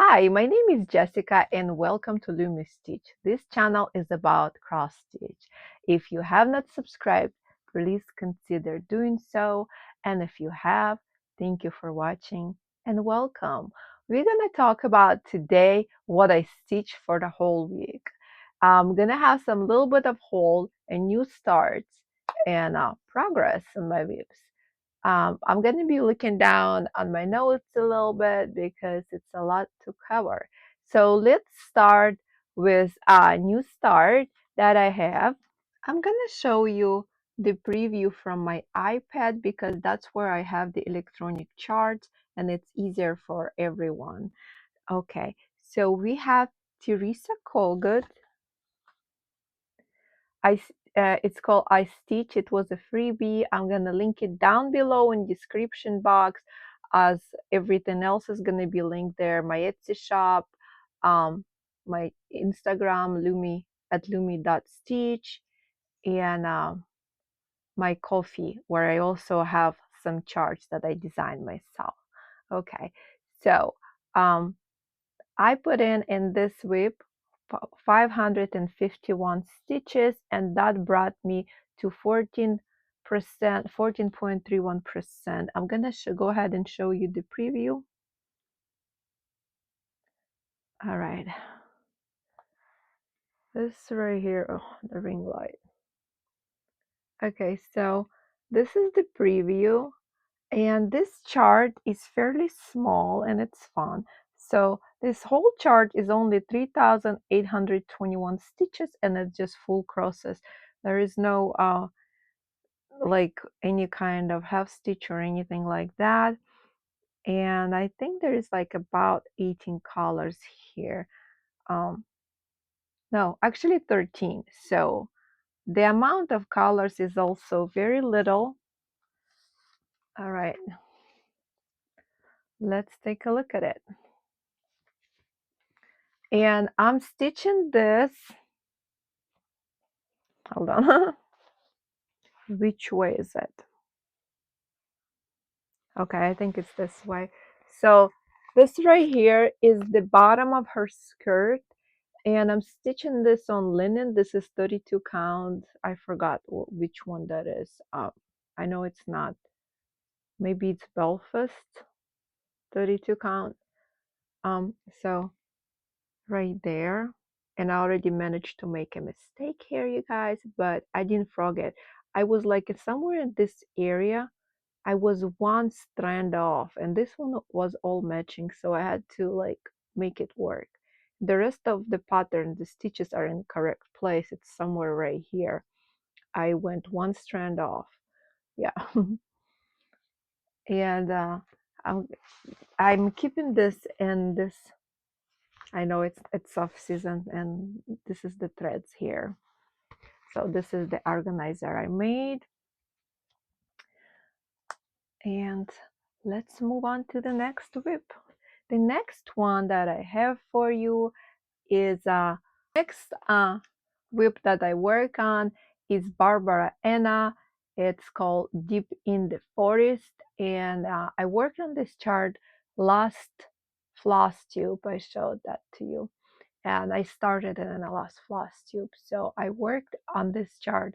Hi, my name is Jessica and welcome to Lumi Stitch. This channel is about cross stitch. If you have not subscribed, please consider doing so. And if you have, thank you for watching and welcome. We're going to talk about today what I stitched for the whole week. I'm going to have some little bit of haul and new starts and progress on my whips. I'm going to be looking down on my notes a little bit because it's a lot to cover. So let's start with a new start that I have. I'm going to show you the preview from my iPad because that's where I have the electronic charts and it's easier for everyone. Okay, so we have Teresa kogut. It's called I Stitch. It was a freebie. I'm gonna link it down below in description box, as everything else is gonna be linked there. My Etsy shop, um, my Instagram lumi@lumi.stitch, and my Ko-fi where I also have some charts that I designed myself. Okay, so um, I put in this whip 551 stitches, and that brought me to 14%, 14.31%. I'm gonna go ahead and show you the preview. All right, this right here, oh, the ring light. Okay, so this is the preview. And this chart is fairly small and it's fun. So this whole chart is only 3,821 stitches and it's just full crosses. There is no like any kind of half stitch or anything like that. And I think there is like about 18 colors here. No, actually 13. So the amount of colors is also very little. All right, let's take a look at it. And I'm stitching this. Hold on. Which way is it? Okay, I think it's this way. So this right here is the bottom of her skirt, and I'm stitching this on linen. This is 32 count. I forgot which one that is. I know it's not. Maybe it's Belfast 32 count. So right there. And I already managed to make a mistake here, you guys, but I didn't forget. I was like somewhere in this area. I was one strand off, and this one was all matching, so I had to like make it work. The rest of the pattern, the stitches are in correct place. It's somewhere right here. I went one strand off. Yeah. And I'm keeping this and this. I know it's off season, and this is the threads here. So this is the organizer I made. And let's move on to the next whip. The next one that I have for you is next whip that I work on is Barbara Anna. It's called Deep in the Forest, and I worked on this chart last Flosstube. I showed that to you, and I started it in the last Flosstube. So I worked on this chart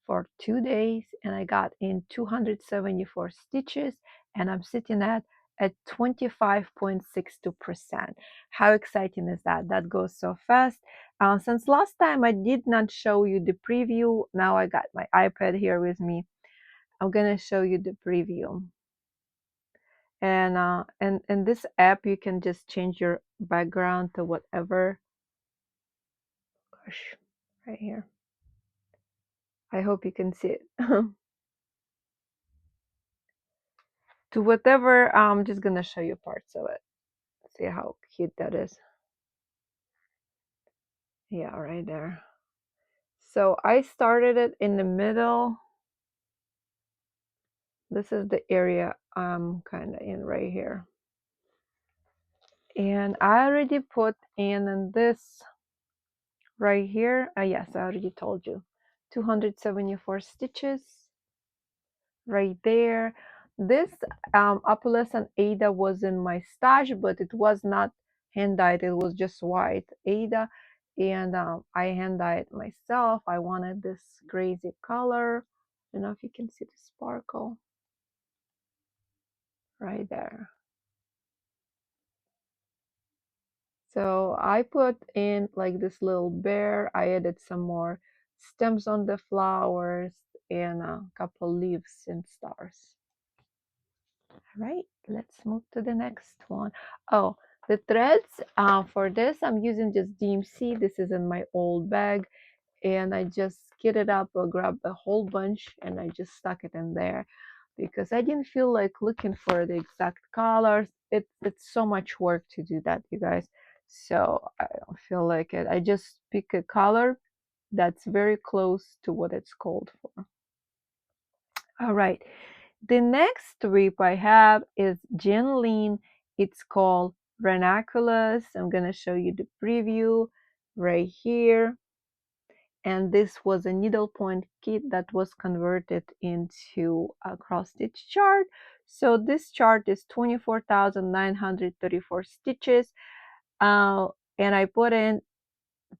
for 2 days and I got in 274 stitches, and I'm sitting at 25.62%. How exciting is that? That goes so fast. Since last time I did not show you the preview, now I got my iPad here with me. I'm gonna show you the preview. And in this app you can just change your background to whatever. Gosh, right here. I hope you can see it. To whatever. I'm just gonna show you parts of it. See how cute that is. Yeah, right there. So I started it in the middle. This is the area I'm kind of in right here. And I already put in this right here. Yes, I already told you. 274 stitches right there. This Opalescent Ada was in my stash, but it was not hand dyed. It was just white Ada, and I hand dyed myself. I wanted this crazy color. I don't know if you can see the sparkle right there. So I put in like this little bear. I added some more stems on the flowers and a couple leaves and stars. All right, let's move to the next one. Oh, the threads for this, I'm using just DMC. This is in my old bag, and I just skid it up or grab a whole bunch and I just stuck it in there because I didn't feel like looking for the exact colors. It's so much work to do that, you guys. So I don't feel like it. I just pick a color that's very close to what it's called for. All right. The next strip I have is Jinlin. It's called Ranunculus. I'm going to show you the preview right here. And this was a needlepoint kit that was converted into a cross stitch chart. So this chart is 24,934 stitches. And I put in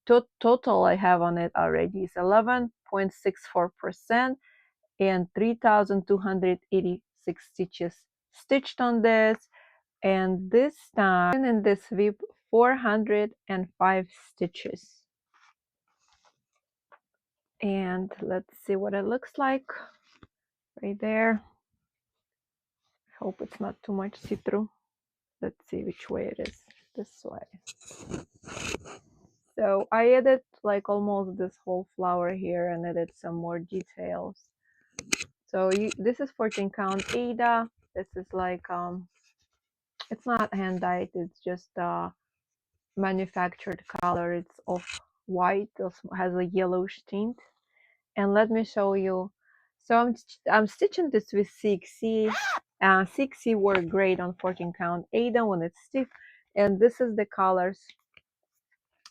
total I have on it already is 11.64% and 3,286 stitches stitched on this. And this time in this whip 405 stitches. And let's see what it looks like right there. Hope it's not too much see-through. Let's see which way it is. This way. So I added like almost this whole flower here and added some more details. So this is 14 count Ada. This is like it's not hand dyed, it's just manufactured color. It's off white, it has a yellowish tint. And let me show you. So I'm stitching this with 6C. 6C work great on 14 count Ada when it's stiff. And this is the colors.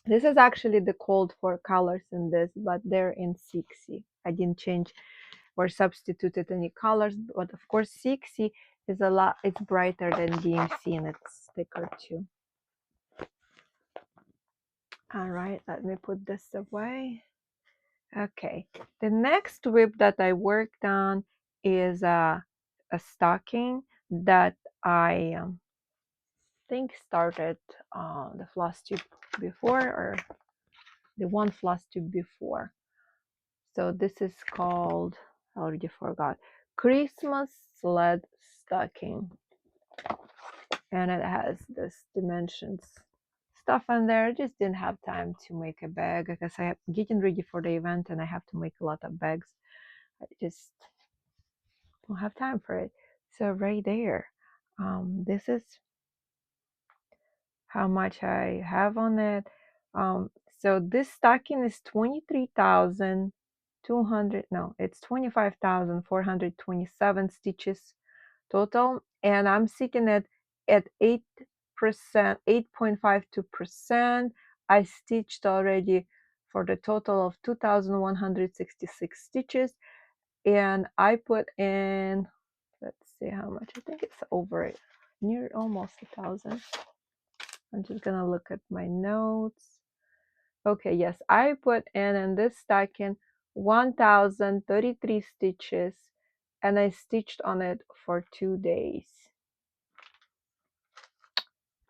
This is actually the called for colors in this, but they're in 6C. I didn't change or substituted any colors, but of course 6C is a lot, it's brighter than DMC and it's thicker too. All right, let me put this away. Okay, the next whip that I worked on is a stocking that I think started the Flosstube before, or the one Flosstube before. So this is called, I already forgot, Christmas sled stocking. And it has this dimensions stuff in there. I just didn't have time to make a bag because I'm getting ready for the event and I have to make a lot of bags. I just don't have time for it. So right there, this is how much I have on it. So this stocking is 23,200. No, it's 25,427 stitches total, and I'm seeking it at 8%, 8.52%. I stitched already for the total of 2,166 stitches, and I put in, let's see how much. I think it's over near almost 1,000. I'm just gonna look at my notes. Okay, yes, I put in this stocking 1,033 stitches, and I stitched on it for 2 days.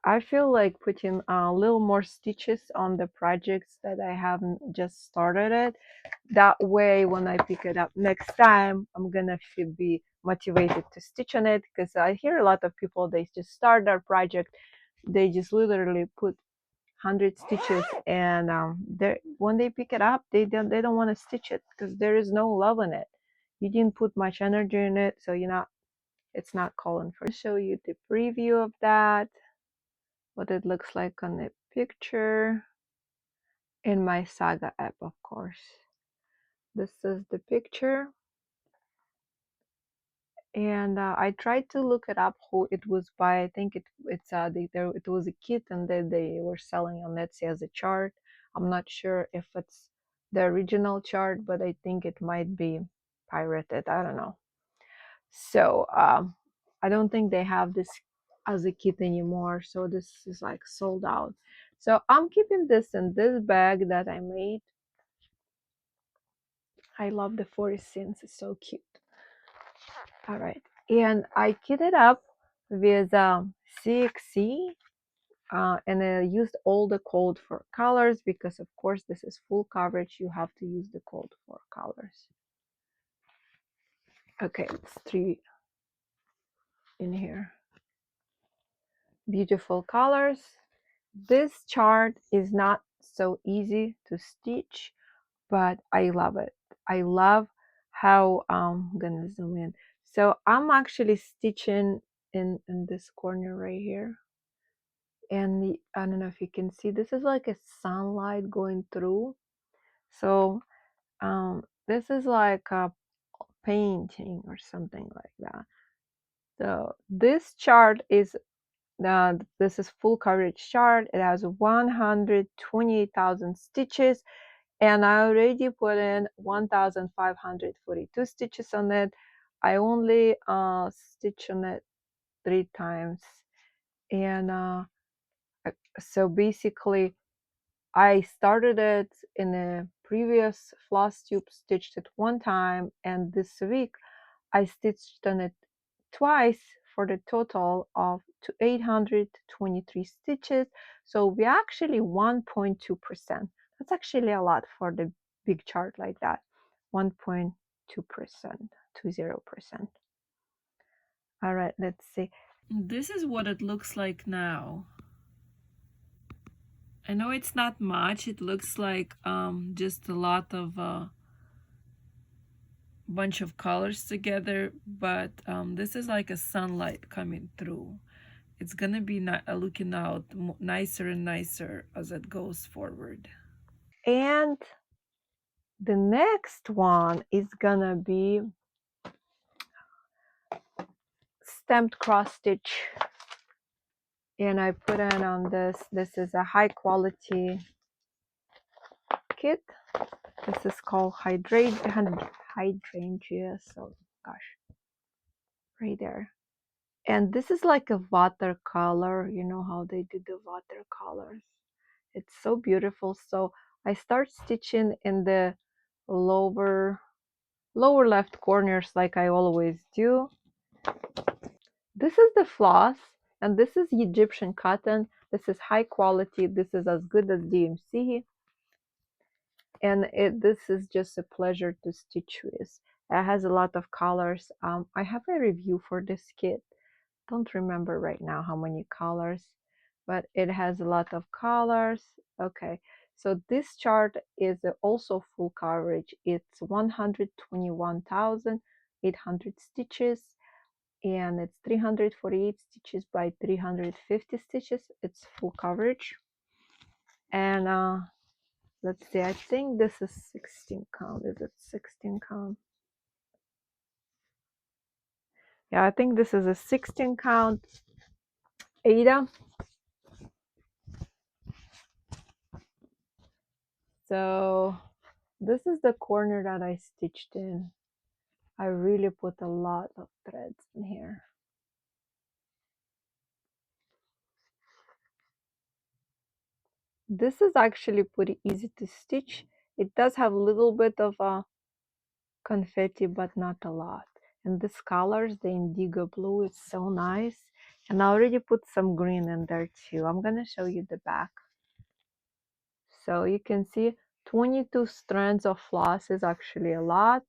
I feel like putting a little more stitches on the projects that I haven't just started it. That way, when I pick it up next time, I'm gonna be motivated to stitch on it, because I hear a lot of people, they just start their project, they just literally put 100 stitches, and when they pick it up, they don't want to stitch it because there is no love in it. You didn't put much energy in it, so it's not calling for. I'll show you the preview of that, what it looks like on the picture in my Saga app, of course. This is the picture, and I tried to look it up who it was by. I think it was a kit, and they were selling on Etsy as a chart. I'm not sure if it's the original chart, but I think it might be pirated. I don't know. So I don't think they have this as a kit anymore, so this is like sold out. So I'm keeping this in this bag that I made. I love the forest scenes, it's so cute. All right, and I kitted up with CXC, and I used all the code for colors because of course this is full coverage, you have to use the code for colors. Okay, it's 3 in here. Beautiful colors. This chart is not so easy to stitch, but I love it. I love how I'm gonna zoom in. So I'm actually stitching in this corner right here. And I don't know if you can see, this is like a sunlight going through. So this is like a painting or something like that. So this chart is this is full coverage chart. It has 128,000 stitches, and I already put in 1,542 stitches on it. I only stitch on it 3 times, and so basically I started it in a previous Flosstube, stitched it 1 time, and this week I stitched on it twice for the total of 823 stitches. So we actually 1.2%. That's actually a lot for the big chart like that. 1.2%, 20%. All right, let's see. This is what it looks like now. I know it's not much. It looks like just a lot of bunch of colors together, but this is like a sunlight coming through. It's gonna be looking out nicer and nicer as it goes forward. And the next one is gonna be stamped cross stitch, and I put in on this. This is a high quality kit. This is called hydrangea. So gosh, right there. And this is like a watercolor. You know how they do the watercolors. It's so beautiful. So I start stitching in the lower left corners like I always do. This is the floss, and this is Egyptian cotton. This is high quality. This is as good as DMC, and this is just a pleasure to stitch with. It has a lot of colors. I have a review for this kit. Don't remember right now how many colors, but it has a lot of colors. Okay, so this chart is also full coverage. It's 121,800 stitches, and it's 348 stitches by 350 stitches. It's full coverage. And let's see, I think this is 16 count. Is it 16 count? Yeah, I think this is a 16 count Ada. So this is the corner that I stitched in. I really put a lot of threads in here. This is actually pretty easy to stitch. It does have a little bit of a confetti, but not a lot. And this colors, the indigo blue, it's so nice. And I already put some green in there too. I'm gonna show you the back. So you can see 22 strands of floss is actually a lot.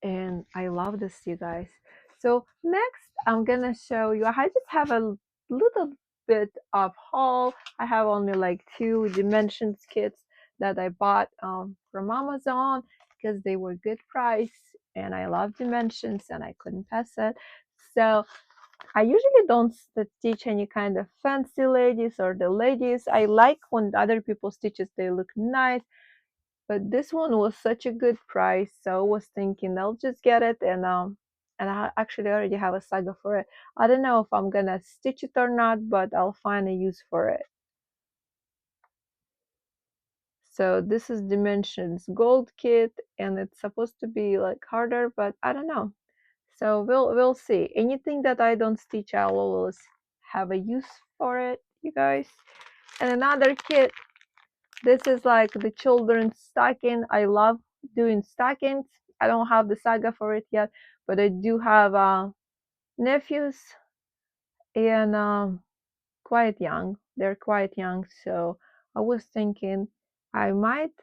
And I love this, you guys. So next I'm gonna show you, I just have a little bit of haul. I have only like 2 dimensions kits that I bought from Amazon because they were good price, and I love dimensions and I couldn't pass it. So I usually don't stitch any kind of fancy ladies or the ladies. I like when other people stitches, they look nice, but this one was such a good price, so I was thinking I'll just get it, and I actually already have a saga for it. I don't know if I'm gonna stitch it or not, but I'll find a use for it. So this is Dimensions Gold Kit, and it's supposed to be like harder, but I don't know. So we'll see. Anything that I don't stitch, I'll always have a use for it, you guys. And another kit, this is like the children's stocking. I love doing stockings. I don't have the saga for it yet, but I do have nephews, and quite young. They're quite young, so I was thinking I might,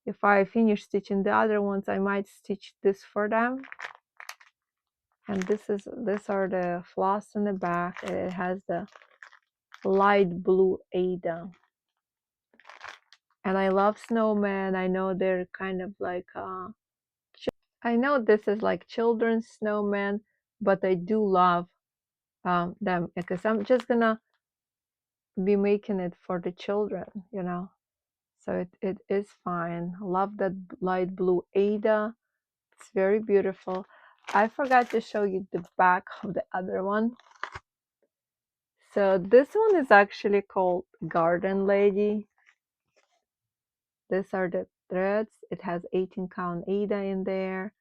if I finish stitching the other ones, I might stitch this for them. And these are the floss in the back. It has the light blue Ada. And I love snowmen. I know they're kind of like I know this is like children's snowmen, but I do love them because I'm just gonna be making it for the children, you know. So it is fine. Love that light blue Ada. It's very beautiful. I forgot to show you the back of the other one. So this one is actually called Garden Lady. These are the threads. It has 18 count Ada in there.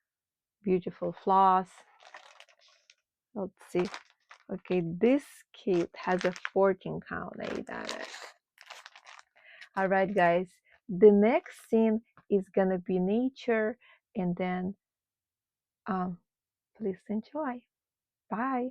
Beautiful floss. Let's see. Okay, this kit has a 14 count Ada in it. All right, guys. The next scene is gonna be nature, and then please enjoy. Bye.